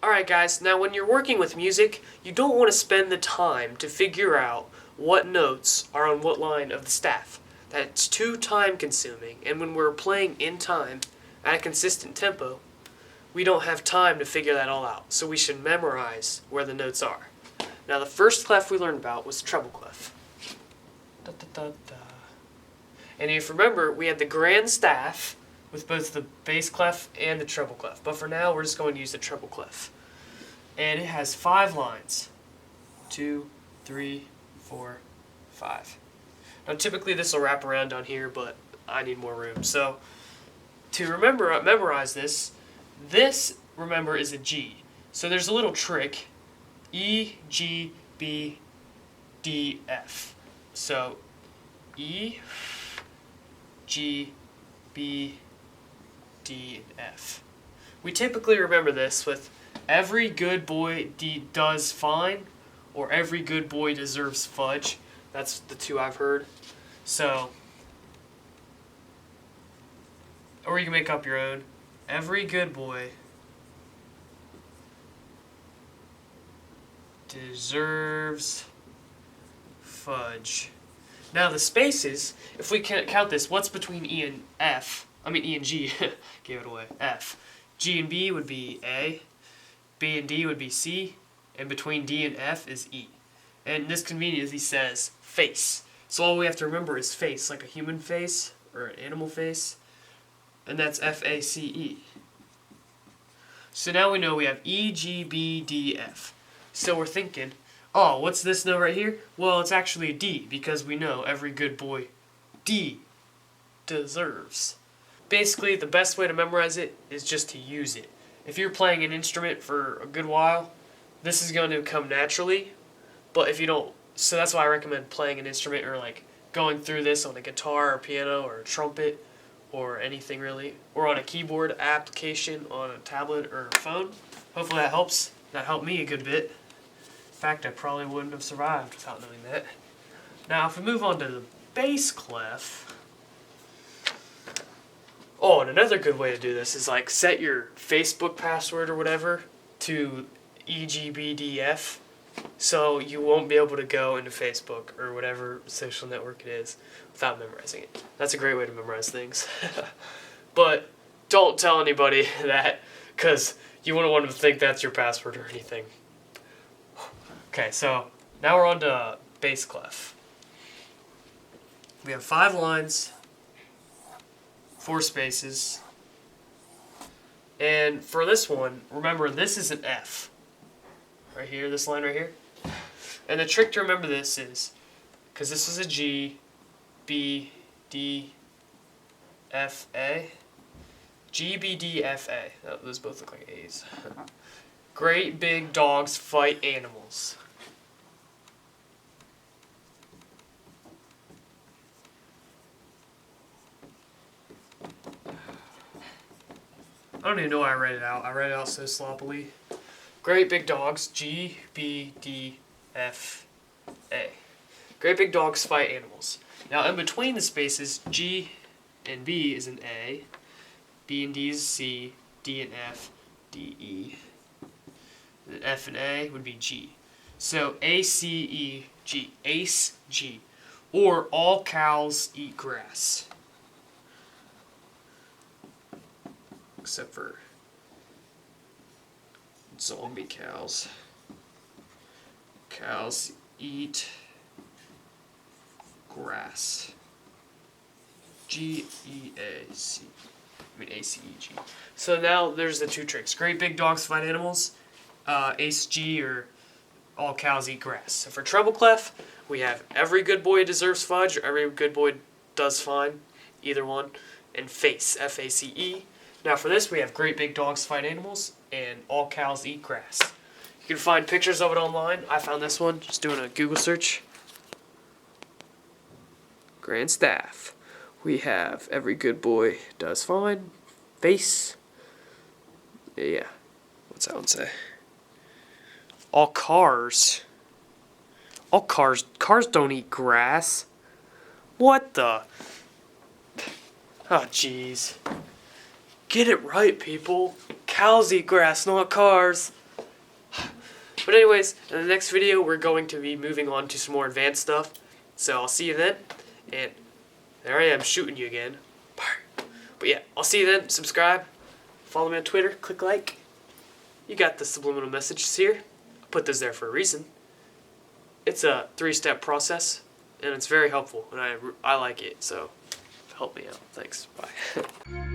Alright guys, now when you're working with music, you don't want to spend the time to figure out what notes are on what line of the staff. That's too time consuming, and when we're playing in time at a consistent tempo, we don't have time to figure that all out, so we should memorize where the notes are. Now the first clef we learned about was treble clef. Da, da, da, da. And if you remember, we had the grand staff with both the bass clef and the treble clef. But for now, we're just going to use the treble clef. And it has 5 lines. 2, 3, 4, 5. Now typically this will wrap around down here, but I need more room. So to memorize this, remember, is a G. So there's a little trick. E, G, B, D, F. So E, G, B, D, and F. We typically remember this with every good boy does fine, or every good boy deserves fudge. That's the 2 I've heard. So, or you can make up your own. Every good boy deserves fudge. Now the spaces, if we can count this, what's between E and F? I mean E and G, gave it away, F. G and B would be A, B and D would be C, and between D and F is E. And this conveniently says face. So all we have to remember is face, like a human face or an animal face, and that's F-A-C-E. So now we know we have E, G, B, D, F. So we're thinking, oh, what's this note right here? Well, it's actually a D, because we know every good boy D deserves. Basically, the best way to memorize it is just to use it. If you're playing an instrument for a good while, this is going to come naturally, but if you don't, so that's why I recommend playing an instrument or like going through this on a guitar or piano or a trumpet or anything really, or on a keyboard application on a tablet or a phone. Hopefully that helps. That helped me a good bit. In fact, I probably wouldn't have survived without knowing that. Now, if we move on to the bass clef. Oh, and another good way to do this is like set your Facebook password or whatever to EGBDF, so you won't be able to go into Facebook or whatever social network it is without memorizing it. That's a great way to memorize things. But don't tell anybody that, because you wouldn't want them to think that's your password or anything. Okay, so now we're on to bass clef. We have 5 lines, 4 spaces, and for this one, remember this is an F. Right here, this line right here. And the trick to remember this is, because this is a G, B, D, F, A. G, B, D, F, A. Oh, those both look like A's. Great big dogs fight animals. I don't even know why I read it out. I read it out so sloppily. Great big dogs, G, B, D, F, A. Great big dogs fight animals. Now in between the spaces, G and B is an A, B and D is C, D and F, D, E. And then F and A would be G. So A, C, E, G. Ace, G. Or all cows eat grass. Except for zombie cows. Cows eat grass. G-E-A-C. I mean A-C-E-G. So now there's the 2 tricks. Great big dogs fight animals. Ace G, or all cows eat grass. So for treble clef, we have every good boy deserves fudge, or every good boy does fine. Either one. And face. F-A-C-E. Now for this, we have great big dogs fight animals, and all cows eat grass. You can find pictures of it online. I found this one just doing a Google search. Grand staff. We have every good boy does fine. Face. Yeah. What's that one say? All cars don't eat grass. What the? Oh, jeez. Get it right, people. Cows eat grass, not cars. But anyways, in the next video, we're going to be moving on to some more advanced stuff. So I'll see you then. And there I am shooting you again. But yeah, I'll see you then. Subscribe. Follow me on Twitter. Click like. You got the subliminal messages here. I put those there for a reason. It's a 3-step process, and it's very helpful, and I like it, so help me out. Thanks. Bye.